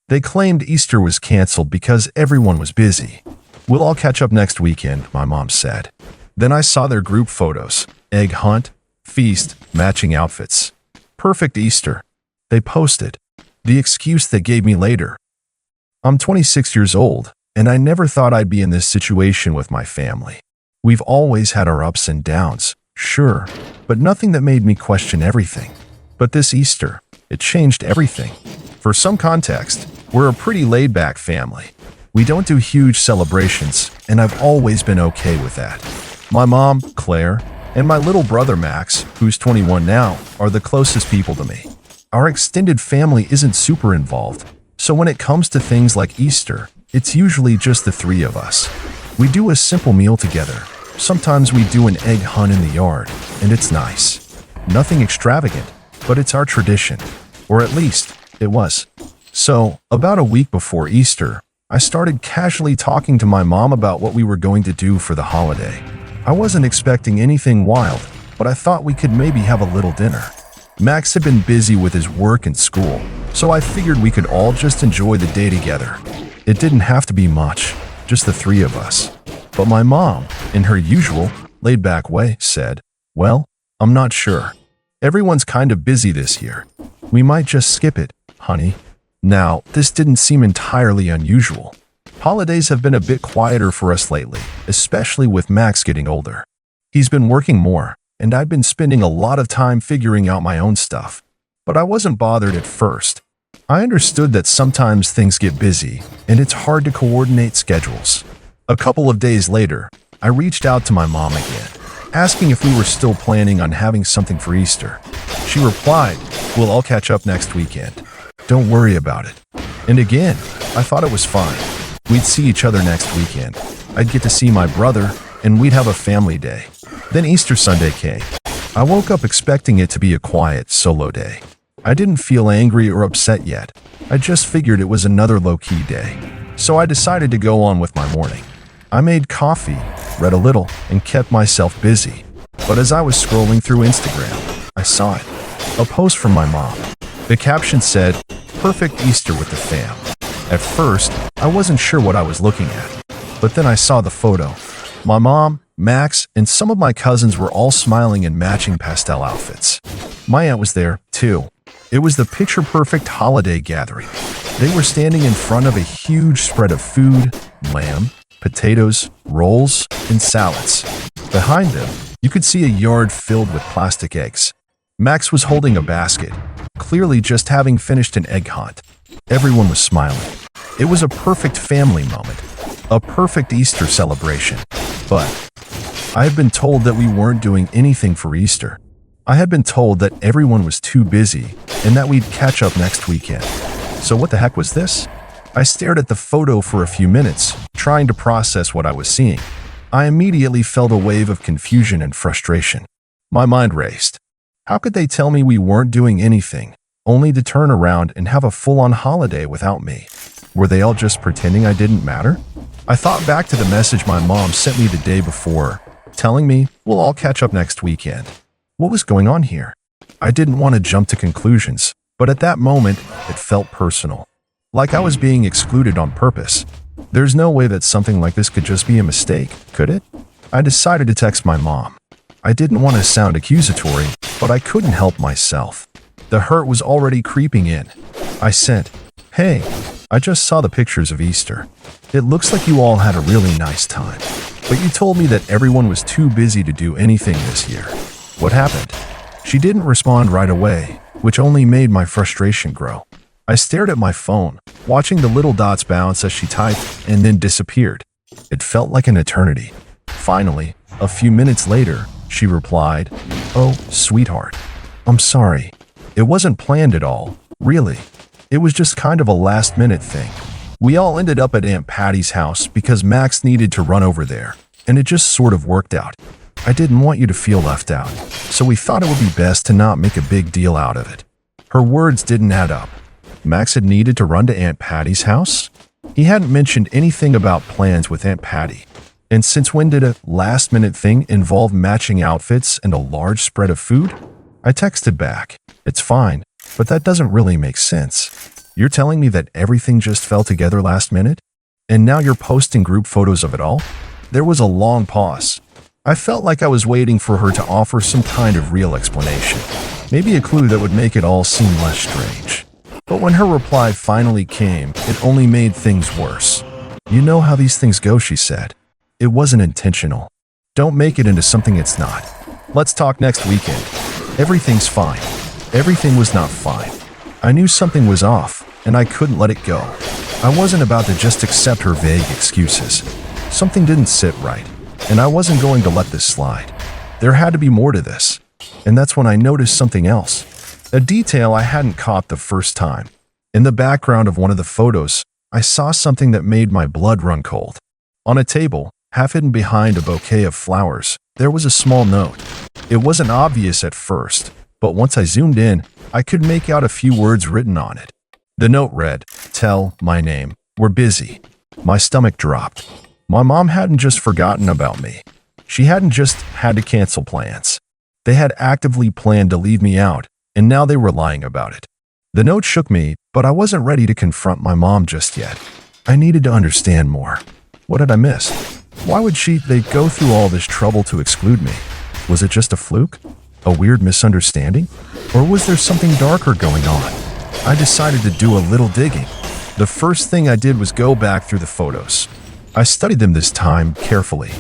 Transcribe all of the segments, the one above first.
They claimed Easter was canceled because everyone was busy. We'll all catch up next weekend, my mom said. Then I saw their group photos. Egg hunt, feast, matching outfits. Perfect Easter. They posted. The excuse they gave me later. I'm 26 years old, and I never thought I'd be in this situation with my family. We've always had our ups and downs, sure, but nothing that made me question everything. But this Easter, it changed everything. For some context, we're a pretty laid-back family. We don't do huge celebrations, and I've always been okay with that. My mom, Claire, and my little brother Max, who's 21 now, are the closest people to me. Our extended family isn't super involved, so when it comes to things like Easter, it's usually just the three of us. We do a simple meal together. Sometimes we do an egg hunt in the yard, and it's nice. Nothing extravagant, but it's our tradition. Or at least, it was. So, about a week before Easter, I started casually talking to my mom about what we were going to do for the holiday. I wasn't expecting anything wild, but I thought we could maybe have a little dinner. Max had been busy with his work and school, so I figured we could all just enjoy the day together. It didn't have to be much, just the three of us. But my mom, in her usual, laid-back way, said, "Well, I'm not sure. Everyone's kind of busy this year. We might just skip it, honey." Now, this didn't seem entirely unusual. Holidays have been a bit quieter for us lately, especially with Max getting older. He's been working more, and I've been spending a lot of time figuring out my own stuff. But I wasn't bothered at first. I understood that sometimes things get busy, and it's hard to coordinate schedules. A couple of days later, I reached out to my mom again, asking if we were still planning on having something for Easter. She replied, "We'll all catch up next weekend. Don't worry about it." And again, I thought it was fine. We'd see each other next weekend. I'd get to see my brother, and we'd have a family day. Then Easter Sunday came. I woke up expecting it to be a quiet, solo day. I didn't feel angry or upset yet. I just figured it was another low-key day. So I decided to go on with my morning. I made coffee, read a little, and kept myself busy. But as I was scrolling through Instagram, I saw it. A post from my mom. The caption said, "Perfect Easter with the fam." At first, I wasn't sure what I was looking at, but then I saw the photo. My mom, Max, and some of my cousins were all smiling in matching pastel outfits. My aunt was there, too. It was the picture-perfect holiday gathering. They were standing in front of a huge spread of food, lamb, potatoes, rolls, and salads. Behind them, you could see a yard filled with plastic eggs. Max was holding a basket, clearly just having finished an egg hunt. Everyone was smiling. It was a perfect family moment, a perfect Easter celebration. But I had been told that we weren't doing anything for Easter. I had been told that everyone was too busy and that we'd catch up next weekend. So what the heck was this? I stared at the photo for a few minutes, trying to process what I was seeing. I immediately felt a wave of confusion and frustration. My mind raced. How could they tell me we weren't doing anything, only to turn around and have a full-on holiday without me? Were they all just pretending I didn't matter? I thought back to the message my mom sent me the day before, telling me we'll all catch up next weekend. What was going on here? I didn't want to jump to conclusions, but at that moment, it felt personal. Like I was being excluded on purpose. There's no way that something like this could just be a mistake, could it? I decided to text my mom. I didn't want to sound accusatory, but I couldn't help myself. The hurt was already creeping in. I sent, "Hey, I just saw the pictures of Easter. It looks like you all had a really nice time, but you told me that everyone was too busy to do anything this year. What happened?" She didn't respond right away, which only made my frustration grow. I stared at my phone, watching the little dots bounce as she typed and then disappeared. It felt like an eternity. Finally, a few minutes later, she replied, "Oh, sweetheart, I'm sorry. It wasn't planned at all, really. It was just kind of a last-minute thing. We all ended up at Aunt Patty's house because Max needed to run over there, and it just sort of worked out. I didn't want you to feel left out, so we thought it would be best to not make a big deal out of it." Her words didn't add up. Max had needed to run to Aunt Patty's house? He hadn't mentioned anything about plans with Aunt Patty. And since when did a last-minute thing involve matching outfits and a large spread of food? I texted back, "It's fine, but that doesn't really make sense. You're telling me that everything just fell together last minute? And now you're posting group photos of it all? There was a long pause. I felt like I was waiting for her to offer some kind of real explanation, maybe a clue that would make it all seem less strange. But when her reply finally came, it only made things worse. You know how these things go, she said. It wasn't intentional. Don't make it into something it's not. Let's talk next weekend. Everything's fine. Everything was not fine. I knew something was off, and I couldn't let it go. I wasn't about to just accept her vague excuses. Something didn't sit right, and I wasn't going to let this slide. There had to be more to this. And that's when I noticed something else. A detail I hadn't caught the first time. In the background of one of the photos, I saw something that made my blood run cold. On a table, half hidden behind a bouquet of flowers, there was a small note. It wasn't obvious at first, but once I zoomed in, I could make out a few words written on it. The note read, "Tell my name. We're busy." My stomach dropped. My mom hadn't just forgotten about me. She hadn't just had to cancel plans. They had actively planned to leave me out, and now they were lying about it. The note shook me, but I wasn't ready to confront my mom just yet. I needed to understand more. What had I missed? Why would they go through all this trouble to exclude me? Was it just a fluke? A weird misunderstanding? Or was there something darker going on? I decided to do a little digging. The first thing I did was go back through the photos. I studied them this time carefully.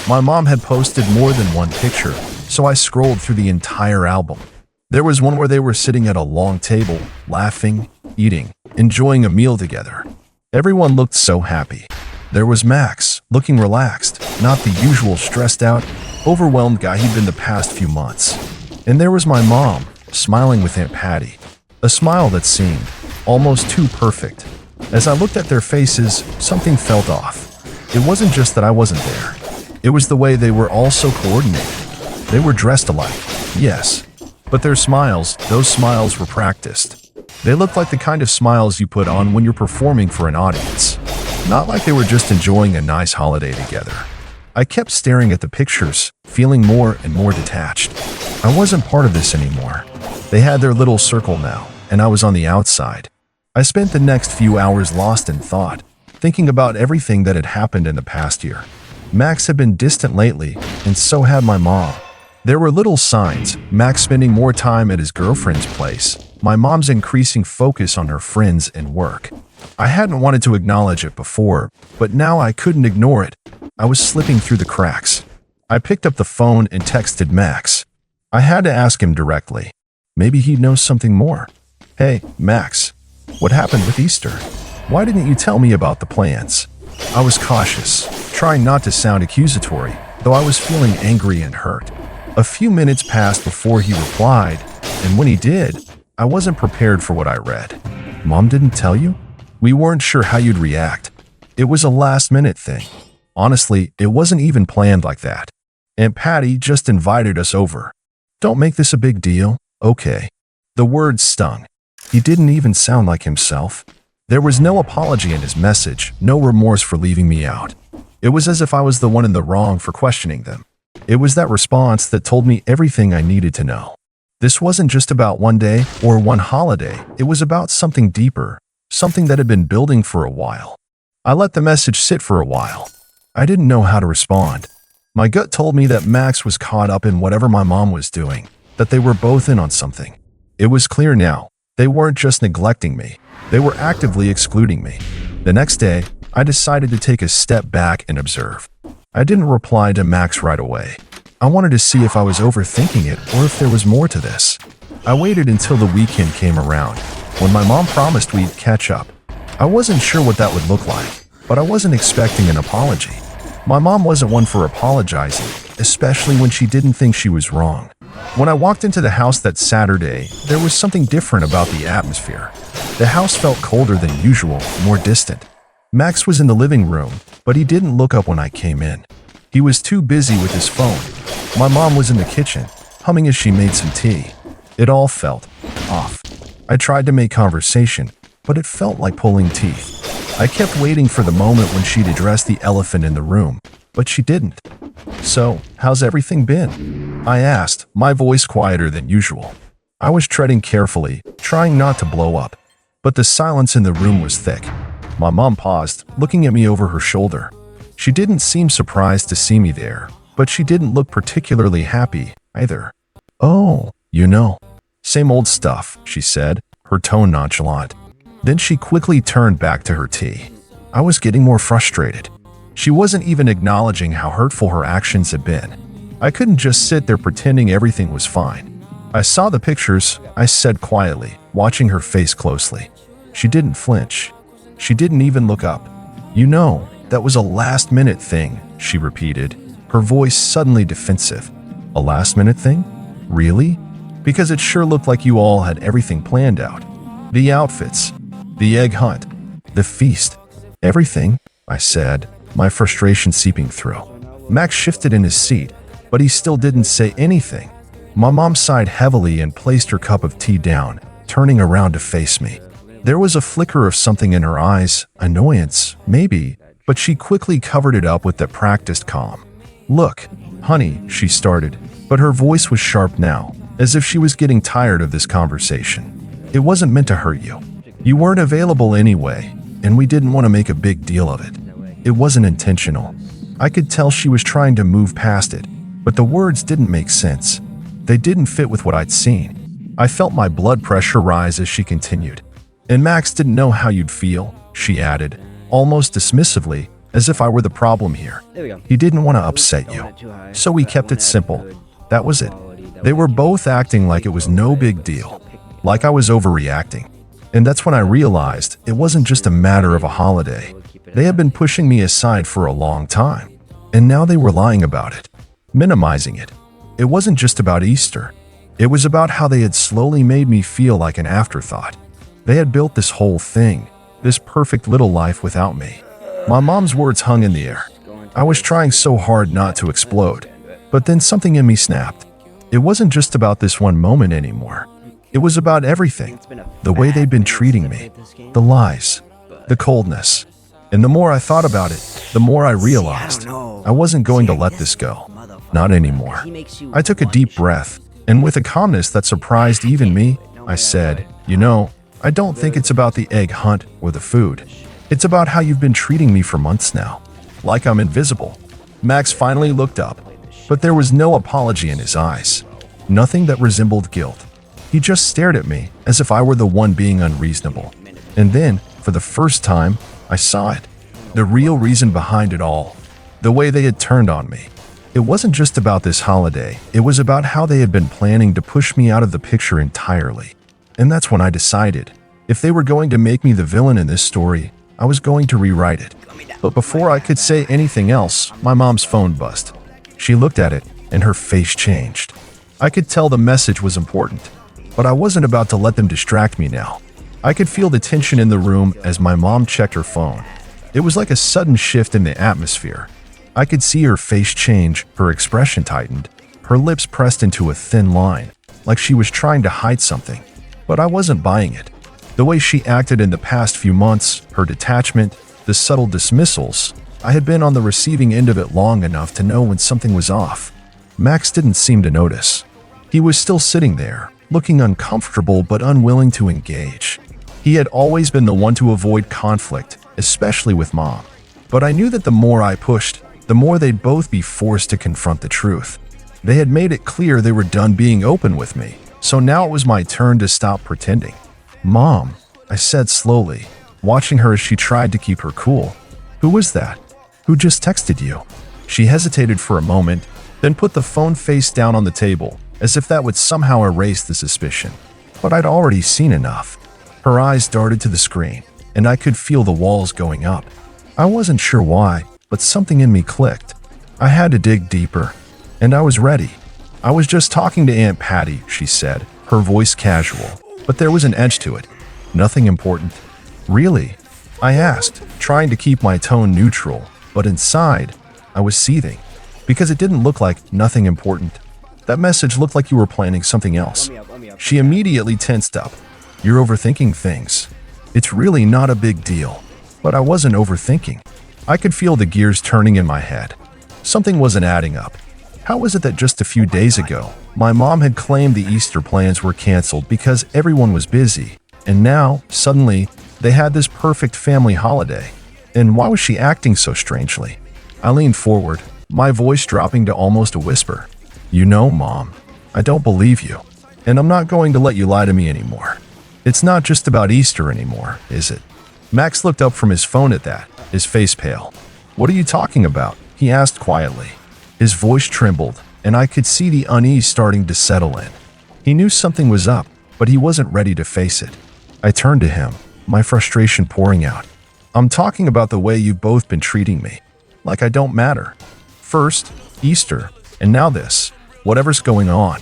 My mom had posted more than one picture, so I scrolled through the entire album. There was one where they were sitting at a long table, laughing, eating, enjoying a meal together. Everyone looked so happy. There was Max, looking relaxed, not the usual stressed out, overwhelmed guy he'd been the past few months. And there was my mom, smiling with Aunt Patty. A smile that seemed almost too perfect. As I looked at their faces, something felt off. It wasn't just that I wasn't there. It was the way they were all so coordinated. They were dressed alike, yes. But their smiles, those smiles were practiced. They looked like the kind of smiles you put on when you're performing for an audience. Not like they were just enjoying a nice holiday together. I kept staring at the pictures, feeling more and more detached. I wasn't part of this anymore. They had their little circle now, and I was on the outside. I spent the next few hours lost in thought, thinking about everything that had happened in the past year. Max had been distant lately, and so had my mom. There were little signs, Max spending more time at his girlfriend's place, my mom's increasing focus on her friends and work. I hadn't wanted to acknowledge it before, but now I couldn't ignore it. I was slipping through the cracks. I picked up the phone and texted Max. I had to ask him directly. Maybe he'd know something more. Hey, Max, what happened with Easter? Why didn't you tell me about the plans? I was cautious, trying not to sound accusatory, though I was feeling angry and hurt. A few minutes passed before he replied, and when he did, I wasn't prepared for what I read. Mom didn't tell you? We weren't sure how you'd react. It was a last-minute thing. Honestly, it wasn't even planned like that. Aunt Patty just invited us over. Don't make this a big deal, okay? The words stung. He didn't even sound like himself. There was no apology in his message, no remorse for leaving me out. It was as if I was the one in the wrong for questioning them. It was that response that told me everything I needed to know. This wasn't just about one day or one holiday. It was about something deeper, something that had been building for a while. I let the message sit for a while. I didn't know how to respond. My gut told me that Max was caught up in whatever my mom was doing, that they were both in on something. It was clear now. They weren't just neglecting me. They were actively excluding me. The next day, I decided to take a step back and observe. I didn't reply to Max right away. I wanted to see if I was overthinking it or if there was more to this. I waited until the weekend came around, when my mom promised we'd catch up. I wasn't sure what that would look like, but I wasn't expecting an apology. My mom wasn't one for apologizing, especially when she didn't think she was wrong. When I walked into the house that Saturday, there was something different about the atmosphere. The house felt colder than usual, more distant. Max was in the living room, but he didn't look up when I came in. He was too busy with his phone. My mom was in the kitchen, humming as she made some tea. It all felt off. I tried to make conversation, but it felt like pulling teeth. I kept waiting for the moment when she'd address the elephant in the room, but she didn't. So, how's everything been? I asked, my voice quieter than usual. I was treading carefully, trying not to blow up. But the silence in the room was thick. My mom paused, looking at me over her shoulder. She didn't seem surprised to see me there, but she didn't look particularly happy either. "Oh, same old stuff," she said, her tone nonchalant. Then she quickly turned back to her tea. I was getting more frustrated. She wasn't even acknowledging how hurtful her actions had been. I couldn't just sit there pretending everything was fine. "I saw the pictures," I said quietly, watching her face closely. She didn't flinch. She didn't even look up. That was a last-minute thing," she repeated, her voice suddenly defensive. "A last-minute thing? Really? Because it sure looked like you all had everything planned out. The outfits, the egg hunt, the feast, everything," I said, my frustration seeping through. Max shifted in his seat, but he still didn't say anything. My mom sighed heavily and placed her cup of tea down, turning around to face me. There was a flicker of something in her eyes, annoyance, maybe, but she quickly covered it up with that practiced calm. "Look, honey," she started, but her voice was sharp now, as if she was getting tired of this conversation. "It wasn't meant to hurt you. You weren't available anyway, and we didn't want to make a big deal of it. It wasn't intentional." I could tell she was trying to move past it, but the words didn't make sense. They didn't fit with what I'd seen. I felt my blood pressure rise as she continued. "And Max didn't know how you'd feel," she added, almost dismissively, as if I were the problem here. "He didn't want to upset you, so we kept it simple. That was it." They were both acting like it was no big deal, like I was overreacting. And that's when I realized it wasn't just a matter of a holiday. They had been pushing me aside for a long time, and now they were lying about it, minimizing it. It wasn't just about Easter. It was about how they had slowly made me feel like an afterthought. They had built this whole thing, this perfect little life without me. My mom's words hung in the air. I was trying so hard not to explode, but then something in me snapped. It wasn't just about this one moment anymore. It was about everything. The way they'd been treating me, the lies, the coldness. And the more I thought about it, the more I realized I wasn't going to let this go. Not anymore. I took a deep breath, and with a calmness that surprised even me, I said, I don't think it's about the egg hunt or the food. It's about how you've been treating me for months now. Like I'm invisible." Max finally looked up, but there was no apology in his eyes. Nothing that resembled guilt. He just stared at me as if I were the one being unreasonable. And then, for the first time, I saw it. The real reason behind it all. The way they had turned on me. It wasn't just about this holiday. It was about how they had been planning to push me out of the picture entirely. And that's when I decided, if they were going to make me the villain in this story, I was going to rewrite it. But before I could say anything else, my mom's phone buzzed. She looked at it, and her face changed. I could tell the message was important, but I wasn't about to let them distract me now. I could feel the tension in the room as my mom checked her phone. It was like a sudden shift in the atmosphere. I could see her face change, her expression tightened, her lips pressed into a thin line, like she was trying to hide something. But I wasn't buying it. The way she acted in the past few months, her detachment, the subtle dismissals, I had been on the receiving end of it long enough to know when something was off. Max didn't seem to notice. He was still sitting there, looking uncomfortable but unwilling to engage. He had always been the one to avoid conflict, especially with Mom. But I knew that the more I pushed, the more they'd both be forced to confront the truth. They had made it clear they were done being open with me, so now it was my turn to stop pretending. "Mom," I said slowly, watching her as she tried to keep her cool. "Who was that? Who just texted you?" She hesitated for a moment, then put the phone face down on the table, as if that would somehow erase the suspicion. But I'd already seen enough. Her eyes darted to the screen, and I could feel the walls going up. I wasn't sure why, but something in me clicked. I had to dig deeper, and I was ready. "I was just talking to Aunt Patty," she said, her voice casual, but there was an edge to it. "Nothing important." "Really?" I asked, trying to keep my tone neutral, but inside, I was seething, because it didn't look like nothing important. That message looked like you were planning something else. She immediately tensed up. "You're overthinking things. It's really not a big deal." But I wasn't overthinking. I could feel the gears turning in my head. Something wasn't adding up. How was it that just a few days ago, my mom had claimed the Easter plans were canceled because everyone was busy, And now, suddenly, they had this perfect family holiday. And why was she acting so strangely? I leaned forward, my voice dropping to almost a whisper. You know, Mom, I don't believe you. And I'm not going to let you lie to me anymore. It's not just about Easter anymore, is it? Max looked up from his phone at that, his face pale. What are you talking about? He asked quietly. His voice trembled, and I could see the unease starting to settle in. He knew something was up, but he wasn't ready to face it. I turned to him, my frustration pouring out. I'm talking about the way you've both been treating me. Like I don't matter. First, Easter, and now this. Whatever's going on.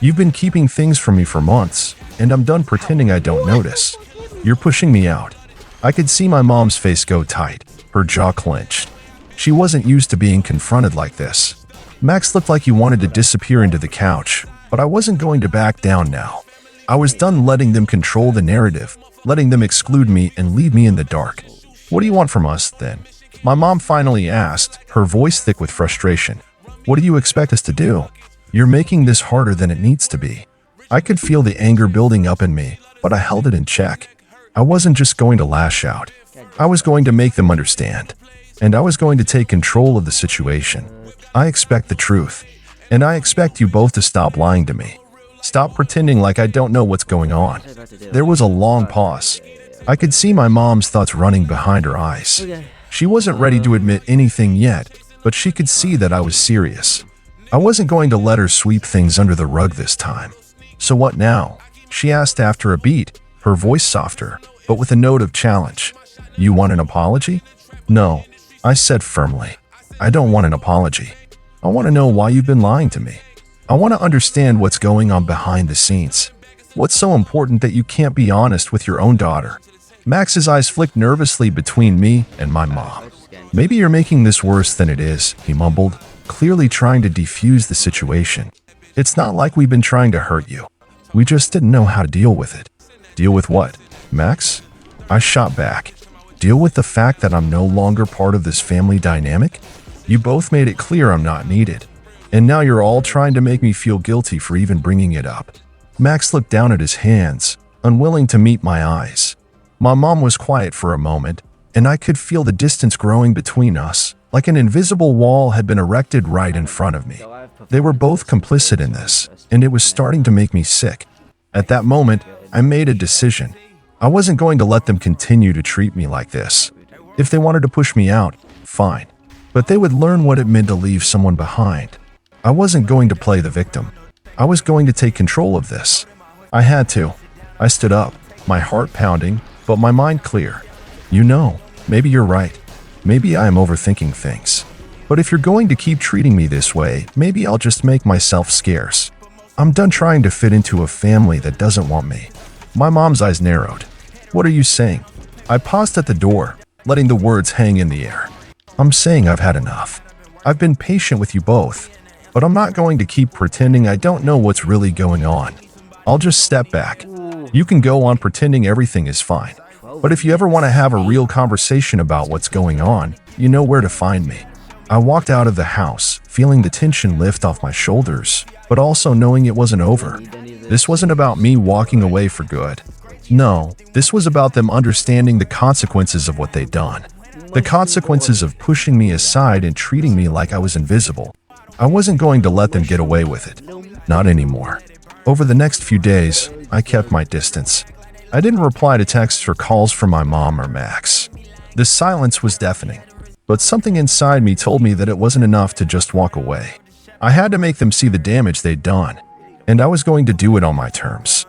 You've been keeping things from me for months, and I'm done pretending I don't notice. You're pushing me out. I could see my mom's face go tight, her jaw clenched. She wasn't used to being confronted like this. Max looked like he wanted to disappear into the couch, but I wasn't going to back down now. I was done letting them control the narrative, letting them exclude me and leave me in the dark. What do you want from us, then? My mom finally asked, her voice thick with frustration. What do you expect us to do? You're making this harder than it needs to be. I could feel the anger building up in me, but I held it in check. I wasn't just going to lash out. I was going to make them understand. And I was going to take control of the situation. I expect the truth. And I expect you both to stop lying to me. Stop pretending like I don't know what's going on. There was a long pause. I could see my mom's thoughts running behind her eyes. She wasn't ready to admit anything yet, but she could see that I was serious. I wasn't going to let her sweep things under the rug this time. So what now? She asked after a beat, her voice softer, but with a note of challenge. You want an apology? No, I said firmly. I don't want an apology. I want to know why you've been lying to me. I want to understand what's going on behind the scenes. What's so important that you can't be honest with your own daughter? Max's eyes flicked nervously between me and my mom. Maybe you're making this worse than it is, he mumbled, clearly trying to defuse the situation. It's not like we've been trying to hurt you. We just didn't know how to deal with it. Deal with what, Max? I shot back. Deal with the fact that I'm no longer part of this family dynamic? You both made it clear I'm not needed. And now you're all trying to make me feel guilty for even bringing it up. Max looked down at his hands, unwilling to meet my eyes. My mom was quiet for a moment, and I could feel the distance growing between us, like an invisible wall had been erected right in front of me. They were both complicit in this, and it was starting to make me sick. At that moment, I made a decision. I wasn't going to let them continue to treat me like this. If they wanted to push me out, fine. But they would learn what it meant to leave someone behind. I wasn't going to play the victim. I was going to take control of this. I had to. I stood up, my heart pounding, but my mind clear. You know, maybe you're right. Maybe I am overthinking things. But if you're going to keep treating me this way, maybe I'll just make myself scarce. I'm done trying to fit into a family that doesn't want me. My mom's eyes narrowed. What are you saying? I paused at the door, letting the words hang in the air. I'm saying I've had enough. I've been patient with you both, but I'm not going to keep pretending I don't know what's really going on. I'll just step back. You can go on pretending everything is fine. But if you ever want to have a real conversation about what's going on, you know where to find me. I walked out of the house, feeling the tension lift off my shoulders, but also knowing it wasn't over. This wasn't about me walking away for good. No, this was about them understanding the consequences of what they'd done. The consequences of pushing me aside and treating me like I was invisible. I wasn't going to let them get away with it. Not anymore. Over the next few days, I kept my distance. I didn't reply to texts or calls from my mom or Max. The silence was deafening, but something inside me told me that it wasn't enough to just walk away. I had to make them see the damage they'd done, and I was going to do it on my terms.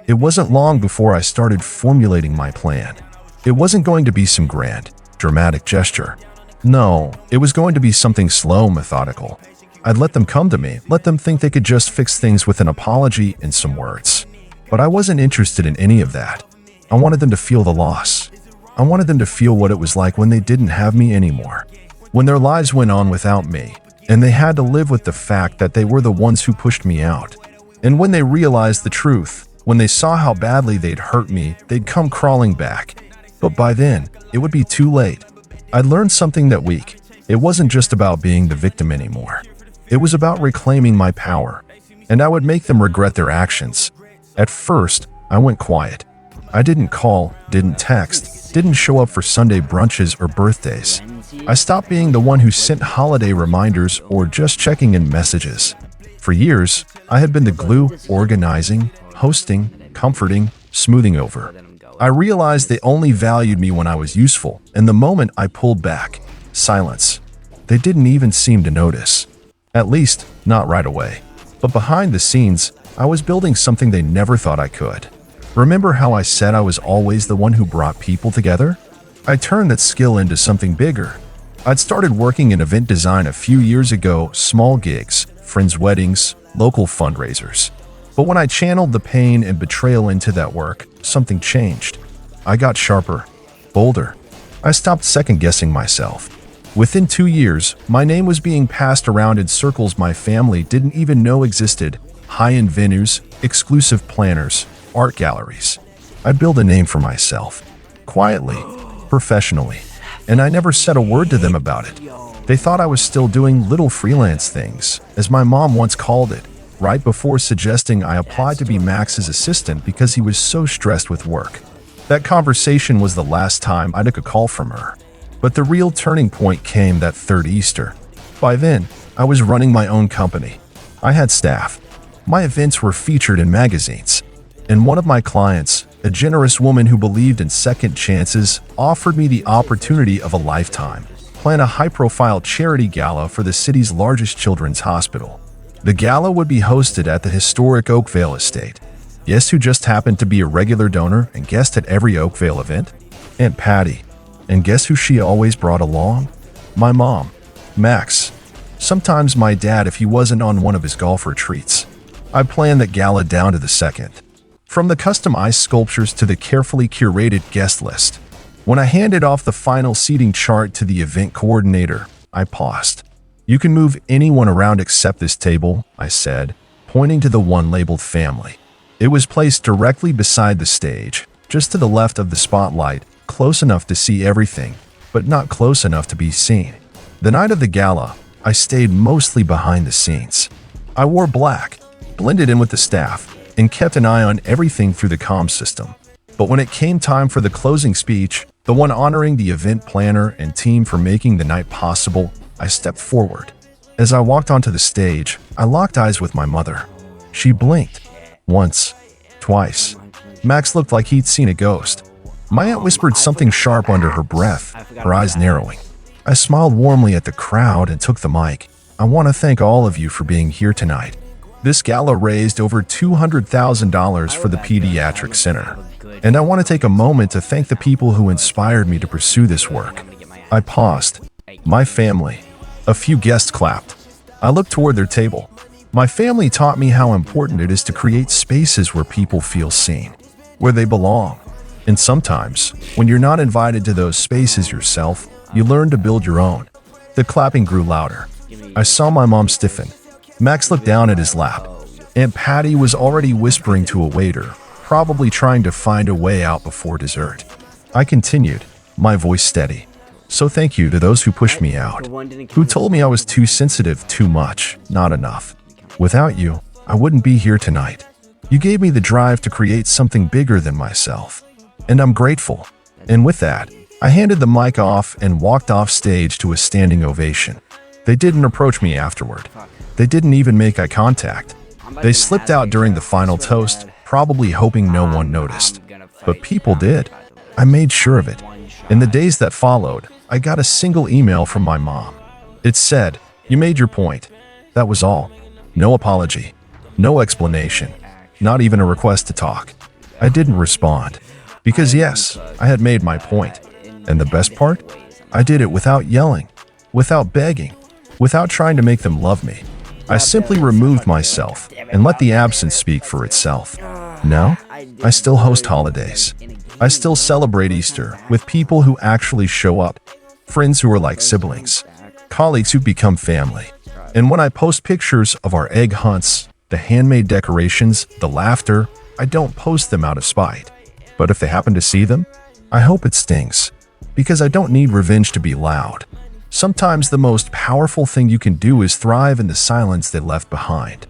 It wasn't long before I started formulating my plan. It wasn't going to be some grand, dramatic gesture. No, it was going to be something slow, methodical. I'd let them come to me, let them think they could just fix things with an apology and some words. But I wasn't interested in any of that. I wanted them to feel the loss. I wanted them to feel what it was like when they didn't have me anymore. When their lives went on without me, and they had to live with the fact that they were the ones who pushed me out. And when they realized the truth, when they saw how badly they'd hurt me, they'd come crawling back. But by then, it would be too late. I'd learned something that week. It wasn't just about being the victim anymore. It was about reclaiming my power, and I would make them regret their actions. At first, I went quiet. I didn't call, didn't text, didn't show up for Sunday brunches or birthdays. I stopped being the one who sent holiday reminders or just checking in messages. For years, I had been the glue, organizing, hosting, comforting, smoothing over. I realized they only valued me when I was useful, and the moment I pulled back, silence. They didn't even seem to notice. At least, not right away. But behind the scenes, I was building something they never thought I could. Remember how I said I was always the one who brought people together? I turned that skill into something bigger. I'd started working in event design a few years ago, small gigs, friends' weddings, local fundraisers. But when I channeled the pain and betrayal into that work, something changed. I got sharper, bolder. I stopped second-guessing myself. Within 2 years, my name was being passed around in circles my family didn't even know existed. High-end venues, exclusive planners, art galleries. I built a name for myself. Quietly, professionally. And I never said a word to them about it. They thought I was still doing little freelance things, as my mom once called it, right before suggesting I applied to be Max's assistant because he was so stressed with work. That conversation was the last time I took a call from her. But the real turning point came that third Easter. By then, I was running my own company. I had staff. My events were featured in magazines. And one of my clients, a generous woman who believed in second chances, offered me the opportunity of a lifetime. Plan a high-profile charity gala for the city's largest children's hospital. The gala would be hosted at the historic Oakvale estate. Guess who just happened to be a regular donor and guest at every Oakvale event? Aunt Patty. And guess who she always brought along? My mom, Max. Sometimes my dad if he wasn't on one of his golf retreats. I planned that gala down to the second. From the custom ice sculptures to the carefully curated guest list. When I handed off the final seating chart to the event coordinator, I paused. "You can move anyone around except this table," I said, pointing to the one labeled family. It was placed directly beside the stage, just to the left of the spotlight, close enough to see everything, but not close enough to be seen. The night of the gala, I stayed mostly behind the scenes. I wore black, blended in with the staff, and kept an eye on everything through the comm system. But when it came time for the closing speech, the one honoring the event planner and team for making the night possible, I stepped forward. As I walked onto the stage, I locked eyes with my mother. She blinked. Once. Twice. Max looked like he'd seen a ghost. My aunt whispered something sharp under her breath, her eyes narrowing. I smiled warmly at the crowd and took the mic. "I want to thank all of you for being here tonight. This gala raised over $200,000 for the Pediatric Center. And I want to take a moment to thank the people who inspired me to pursue this work." I paused. My family. A few guests clapped. I looked toward their table. My family taught me how important it is to create spaces where people feel seen, where they belong. And sometimes, when you're not invited to those spaces yourself, you learn to build your own. The clapping grew louder. I saw my mom stiffen. Max looked down at his lap. Aunt Patty was already whispering to a waiter, probably trying to find a way out before dessert. I continued, my voice steady. "So thank you to those who pushed me out, who told me I was too sensitive, too much, not enough. Without you, I wouldn't be here tonight. You gave me the drive to create something bigger than myself. And I'm grateful." And with that, I handed the mic off and walked off stage to a standing ovation. They didn't approach me afterward. They didn't even make eye contact. They slipped out during the final toast, probably hoping no one noticed. But people did. I made sure of it. In the days that followed, I got a single email from my mom. It said, "You made your point." That was all. No apology. No explanation. Not even a request to talk. I didn't respond. Because yes, I had made my point. And the best part? I did it without yelling, without begging, without trying to make them love me. I simply removed myself and let the absence speak for itself. Now, I still host holidays. I still celebrate Easter with people who actually show up, friends who are like siblings, colleagues who become family. And when I post pictures of our egg hunts, the handmade decorations, the laughter, I don't post them out of spite. But if they happen to see them, I hope it stings, because I don't need revenge to be loud. Sometimes the most powerful thing you can do is thrive in the silence they left behind.